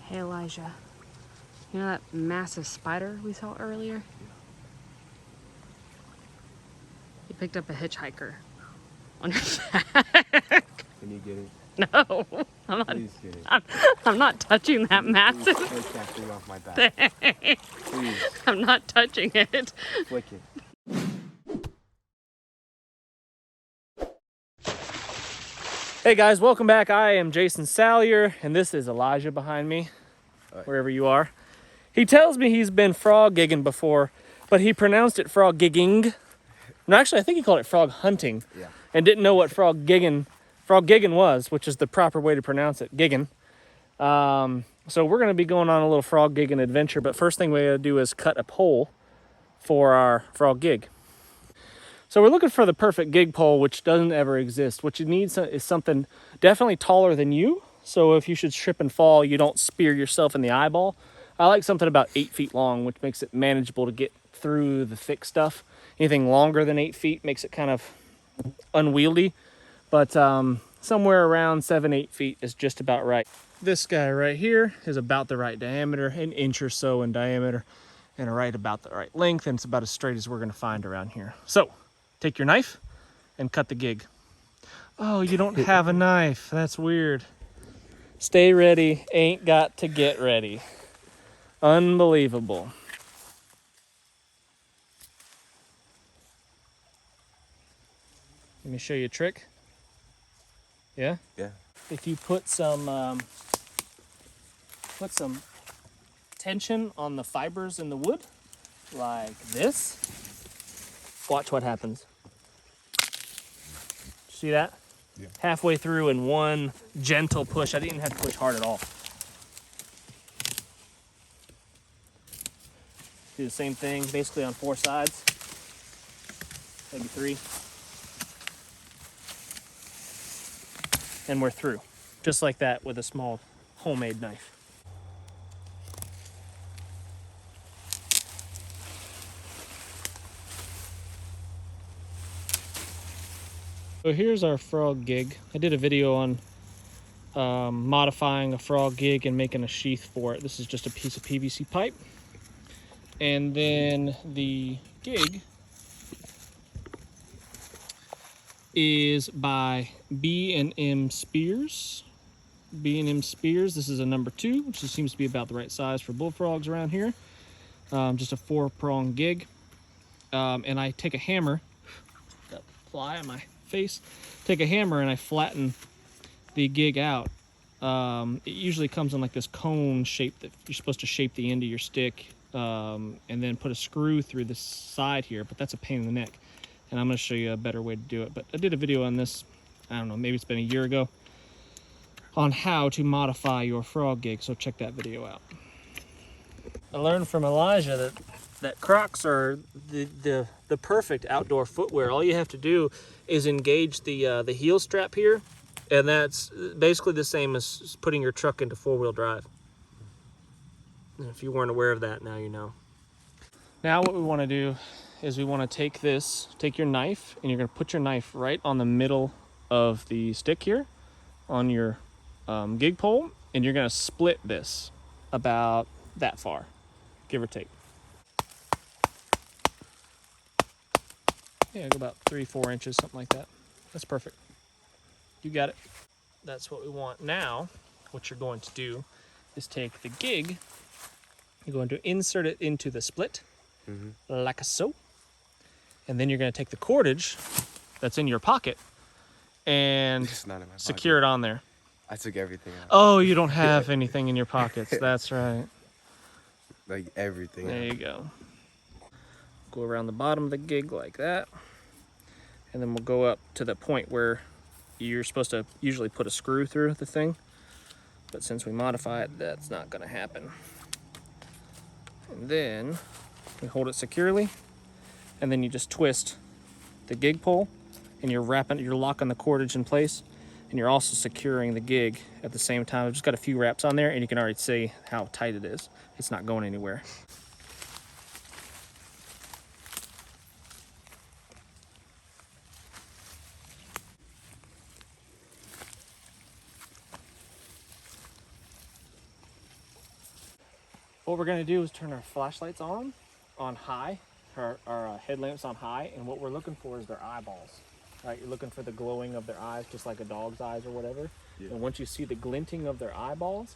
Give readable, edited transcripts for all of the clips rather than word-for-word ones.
Hey Elijah, you know that massive spider we saw earlier? You picked up a hitchhiker on your back. Can you get it? No, I'm not. Please get it. I'm not touching that massive. Please take that thing off my back. Please. I'm not touching it. Flick it. Hey guys, welcome back. I am Jason Salyer, and this is Elijah behind me, wherever you are. He tells me he's been frog gigging before, but he pronounced it frog gigging. No, actually, I think he called it frog hunting, and didn't know what frog gigging was, which is the proper way to pronounce it, gigging. So we're going to be going on a little frog gigging adventure, but first thing we got to do is cut a pole for our frog gig. So we're looking for the perfect gig pole, which doesn't ever exist. What you need is something definitely taller than you. So if you should trip and fall, you don't spear yourself in the eyeball. I like something about 8 feet long, which makes it manageable to get through the thick stuff. Anything longer than 8 feet makes it kind of unwieldy. But somewhere around 7-8 feet is just about right. This guy right here is about the right diameter, an inch or so in diameter, and right about the right length, and it's about as straight as we're going to find around here. So take your knife and cut the gig. Oh, you don't have a knife. That's weird. Stay ready. Ain't got to get ready. Unbelievable. Let me show you a trick. Yeah? Yeah. If you put some tension on the fibers in the wood, like this, watch what happens. See that? Yeah. Halfway through in one gentle push. I didn't have to push hard at all. Do the same thing basically on 4 sides, maybe 3. And we're through. Just like that with a small homemade knife. So here's our frog gig. I did a video on modifying a frog gig and making a sheath for it. This is just a piece of PVC pipe. And then the gig is by B&M Spears. B&M Spears, this is a number 2, which seems to be about the right size for bullfrogs around here. Just a 4-prong gig. And I take a hammer, got a fly on my face, take a hammer and I flatten the gig out. It usually comes in like this cone shape that you're supposed to shape the end of your stick, and then put a screw through the side here, but that's a pain in the neck. And I'm going to show you a better way to do it. But I did a video on this, I don't know, maybe it's been a year ago, on how to modify your frog gig, so check that video out. I learned from Elijah that Crocs are the perfect outdoor footwear. All you have to do is engage the heel strap here, and that's basically the same as putting your truck into 4-wheel drive. And if you weren't aware of that, now you know. Now what we want to do is we want to take your knife, and you're going to put your knife right on the middle of the stick here on your gig pole, and you're going to split this about that far, give or take. Yeah, go about 3-4 inches, something like that. That's perfect. You got it. That's what we want. Now, what you're going to do is take the gig, you're going to insert it into the split, like so, and then you're going to take the cordage that's in your pocket and secure it on there. I took everything out. Oh, you don't have anything in your pockets. That's right. Like everything. There you go. Go around the bottom of the gig like that. And then we'll go up to the point where you're supposed to usually put a screw through the thing. But since we modify it, that's not going to happen. And then we hold it securely. And then you just twist the gig pole. And you're locking the cordage in place. And you're also securing the gig at the same time. I've just got a few wraps on there, and you can already see how tight it is. It's not going anywhere. What we're gonna do is turn our flashlights on high, our headlamps on high, and what we're looking for is their eyeballs. Right, you're looking for the glowing of their eyes, just like a dog's eyes or whatever. Yeah. And once you see the glinting of their eyeballs,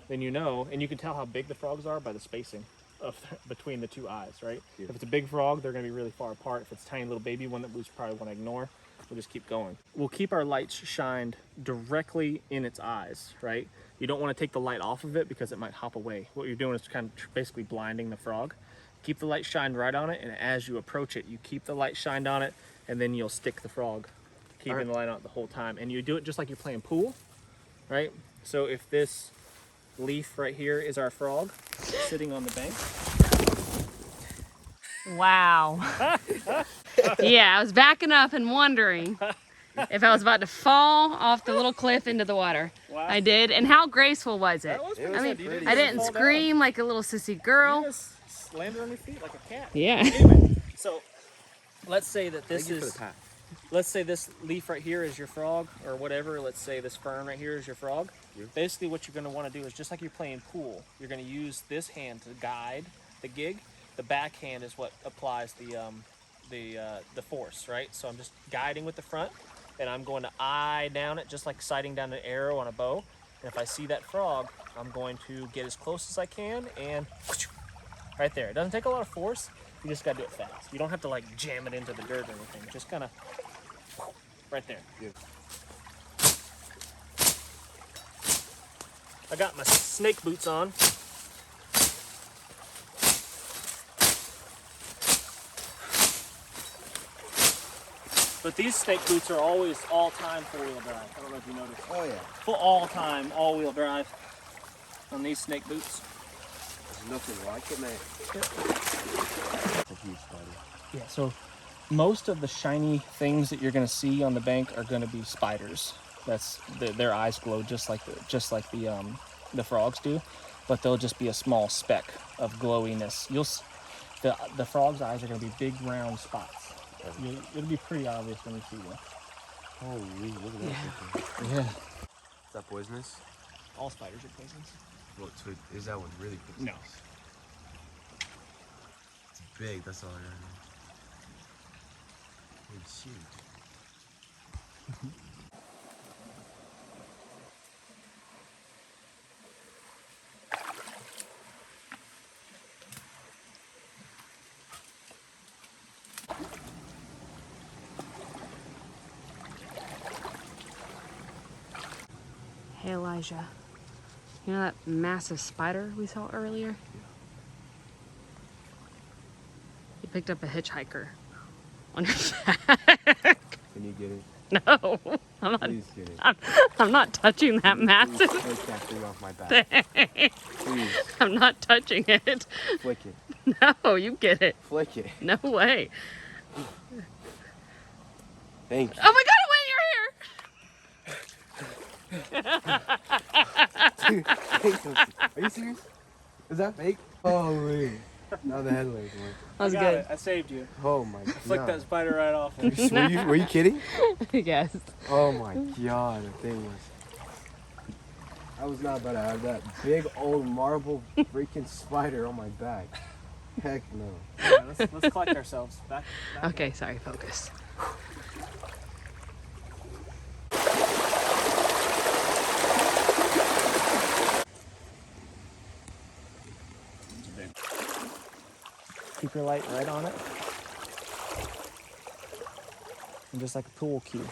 then you know, and you can tell how big the frogs are by the spacing of between the two eyes, right? Yeah. If it's a big frog, they're gonna be really far apart. If it's a tiny little baby one that we probably wanna ignore, we'll just keep going. We'll keep our lights shined directly in its eyes, right? You don't wanna take the light off of it because it might hop away. What you're doing is kind of basically blinding the frog. Keep the light shined right on it, and as you approach it, you keep the light shined on it, and then you'll stick the frog, keeping the light on the whole time. And you do it just like you're playing pool, right? So if this leaf right here is our frog sitting on the bank. Wow. Yeah, I was backing up and wondering if I was about to fall off the little cliff into the water. Wow. I did. And how graceful was it? I mean, I didn't scream like a little sissy girl. You just landed on your feet like a cat. Yeah. Anyway, so let's say that this is, let's say this leaf right here is your frog or whatever. Let's say this fern right here is your frog. Yeah. Basically what you're going to want to do is just like you're playing pool, you're going to use this hand to guide the gig. The back hand is what applies the force, right? So I'm just guiding with the front, and I'm going to eye down it just like sighting down an arrow on a bow. And if I see that frog, I'm going to get as close as I can and right there. It doesn't take a lot of force. You just gotta do it fast. You don't have to like jam it into the dirt or anything. Just kind of right there. Yeah. I got my snake boots on. But these snake boots are always all-time four-wheel drive. I don't know if you noticed. Oh yeah. Full all-time, all-wheel drive on these snake boots. There's nothing like it, man. It's a huge spider. Yeah, so most of the shiny things that you're going to see on the bank are going to be spiders. That's their eyes glow just like the frogs do, but they'll just be a small speck of glowiness. The frog's eyes are going to be big round spots. It'll be pretty obvious when you see them. Holy, look at that thing. Yeah. Is that poisonous? All spiders are poisonous. Well, so is that one really poisonous? No. It's big, that's all I gotta know. Holy shit. Hey Elijah, you know that massive spider we saw earlier? Yeah. You picked up a hitchhiker on your back. Can you get it? No, I'm not. Please get it. I'm not touching that massive. Please take that thing off my back. Please. I'm not touching it. Flick it. No, you get it. Flick it. No way. Thank you. Oh my God, it went in your ear. Are you serious? Is that fake? Holy. Now the headlights work. That was good. It. I saved you. Oh my God. I flicked that spider right off. Were you kidding? Yes. Oh my God, the thing was. I was not about to have that big old marble freaking spider on my back. Heck no. Yeah, let's collect ourselves. Back Okay, sorry, focus. Keep your light right on it. And just like a pool cue.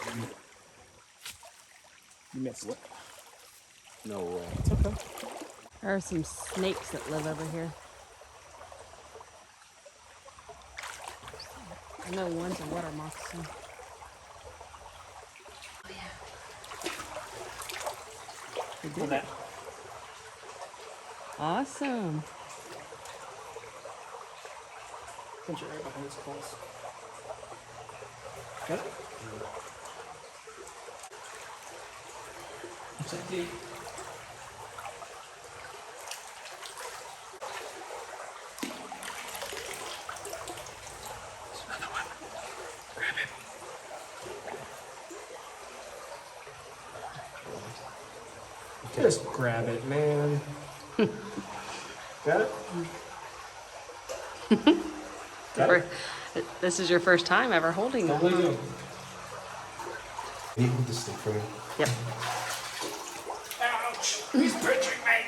You missed it. No way. It's okay. There are some snakes that live over here. I know one's a water moccasin. Oh yeah. Hold that. Awesome. Pinch it right behind his claws. Got it? Looks like deep. There's another one. Grab it. Just grab it, man. Got it? This is your first time ever holding them. Totally Huh? good. Can you hold the stick for me? Yep. Ouch! He's pinching me!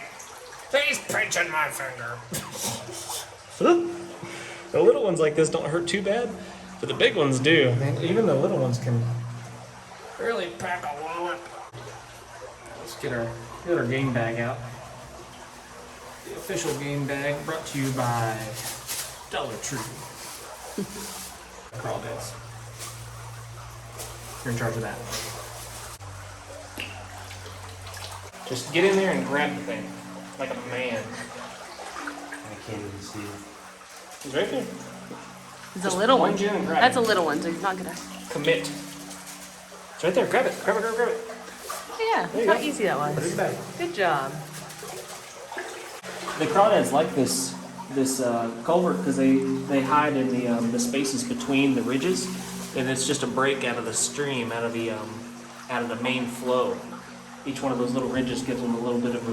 He's pinching my finger. The little ones like this don't hurt too bad, but the big ones do. And even the little ones can really pack a wallop. Let's get our game bag out. The official game bag brought to you by Dollar Tree. Crawdads. You're in charge of that. Just get in there and grab the thing like a man. I can't even see it. He's right there. It's Just a little one. plunge in and grab That's it. a little one, so he's not gonna. Commit. It's right there. Grab it. Grab it. Grab it. Grab it. Yeah, There you how go. easy that Put it in was. the bag. Good job. The crawdads like this culvert because they hide in the spaces between the ridges, and it's just a break out of the stream, out of the main flow. Each one of those little ridges gives them a little bit of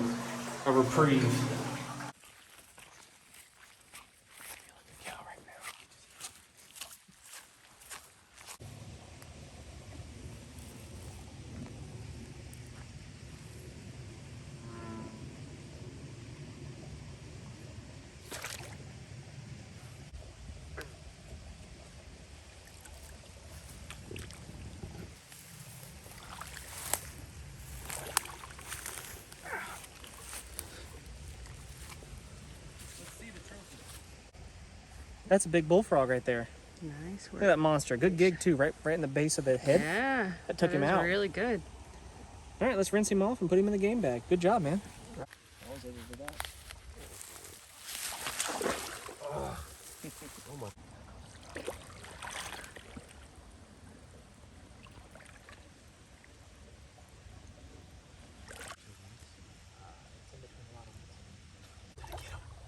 a reprieve. That's a big bullfrog right there. Nice Look work. at that monster. Good gig too, right in the base of the head. Yeah. That took him was out. really good. All right, let's rinse him off and put him in the game bag. Good job, man.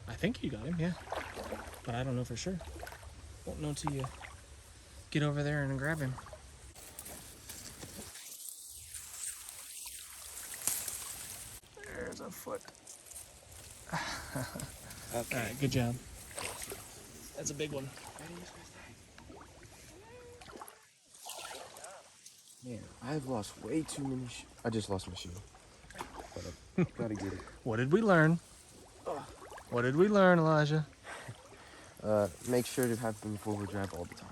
I think you got him, yeah. But I don't know for sure. Won't know till you get over there and grab him. There's a foot. Okay. All right, good job. That's a big one. Man, I've lost way too many I just lost my shoe. But I gotta get it. What did we learn? What did we learn, Elijah? Make sure to have them forward drive all the time.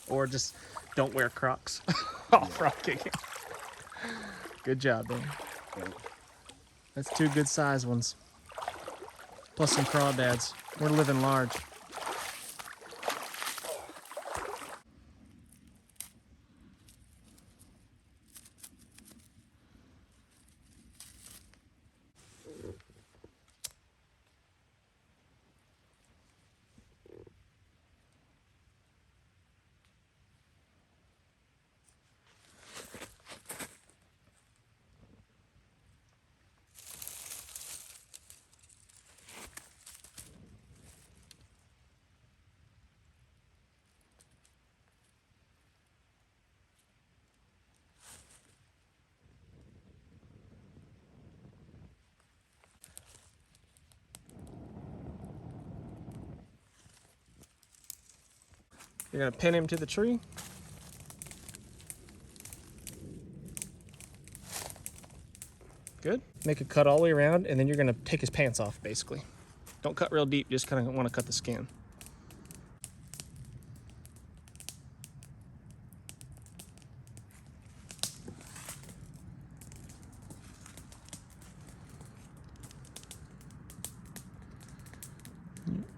Or just don't wear Crocs off rock kicking. Good job, man. That's two good size ones. Plus some crawdads. We're living large. You're gonna pin him to the tree. Good. Make a cut all the way around, and then you're gonna take his pants off, basically. Don't cut real deep, just kind of want to cut the skin.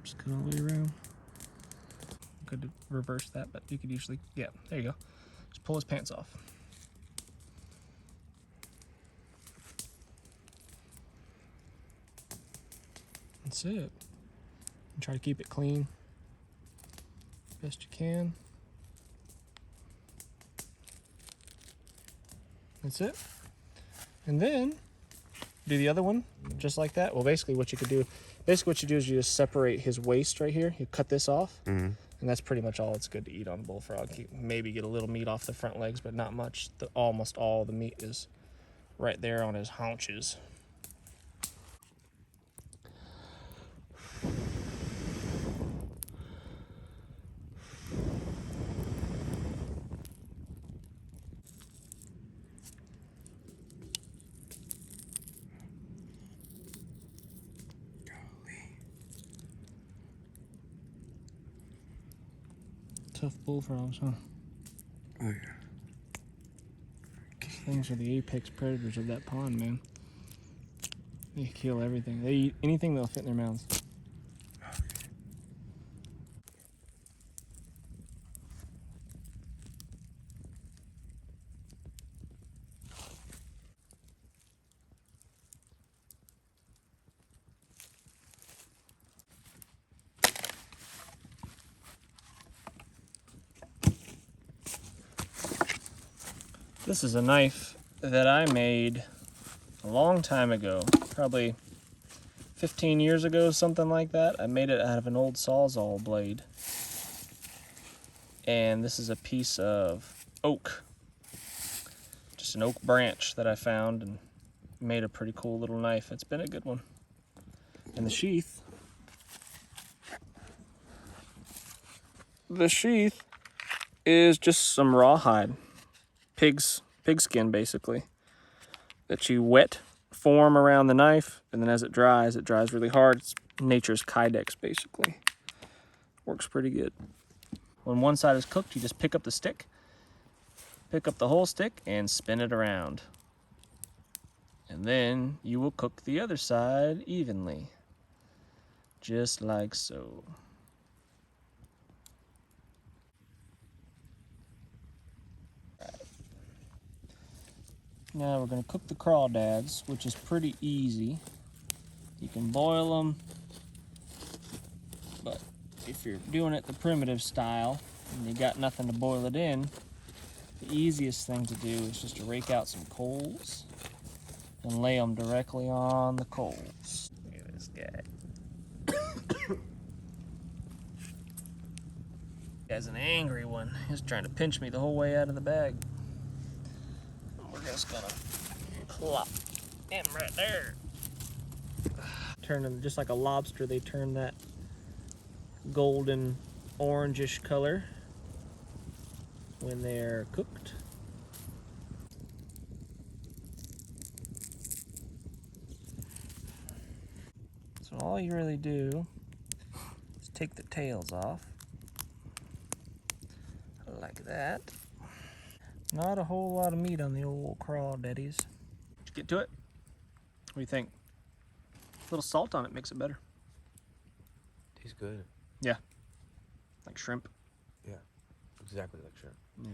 Just cut all the way around. Could reverse that, but you could usually, yeah, there you go. Just pull his pants off. That's it. And try to keep it clean best you can. That's it. And then do the other one just like that. Well, basically what you could do, what you do is you just separate his waist right here. You cut this off. And that's pretty much all it's good to eat on a bullfrog. You maybe get a little meat off the front legs, but not much. Almost all the meat is right there on his haunches. tough bullfrogs, huh? Oh yeah. These things are the apex predators of that pond, man. They kill everything. They eat anything that'll fit in their mouths. This is a knife that I made a long time ago, probably 15 years ago, something like that. I made it out of an old Sawzall blade. And this is a piece of oak, just an oak branch that I found and made a pretty cool little knife. It's been a good one. And the sheath is just some rawhide, pig skin basically, that you wet, form around the knife, and then as it dries really hard. It's nature's Kydex basically. Works pretty good. When one side is cooked, you just pick up the stick, pick up the whole stick and spin it around. And then you will cook the other side evenly, just like so. Now we're going to cook the crawdads, which is pretty easy. You can boil them, but if you're doing it the primitive style and you got nothing to boil it in, the easiest thing to do is just to rake out some coals and lay them directly on the coals. Look at this guy. Guy's an angry one. He's trying to pinch me the whole way out of the bag. We're just gonna plop him right there. Turn them just like a lobster. They turn that golden orangish color when they're cooked. So all you really do is take the tails off like that. Not a whole lot of meat on the old crawdaddies. Did you get to it? What do you think? A little salt on it makes it better. Tastes good. Yeah. Like shrimp. Yeah. Exactly like shrimp. Yeah.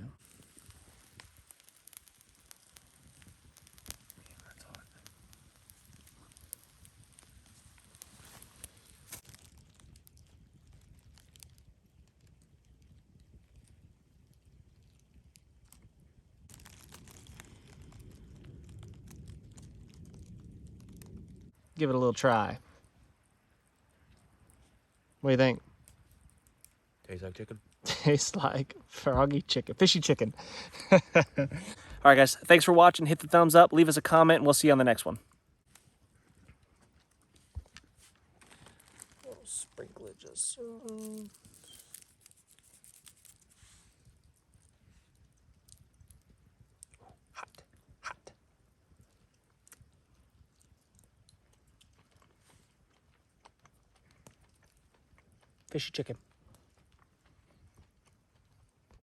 That's hot. Give it a little try. What do you think? Tastes like chicken. Tastes like froggy chicken, fishy chicken. All right, guys, thanks for watching. Hit the thumbs up, leave us a comment, and we'll see you on the next one. Oh, sprinkle it just so. Hot, hot. Fishy chicken.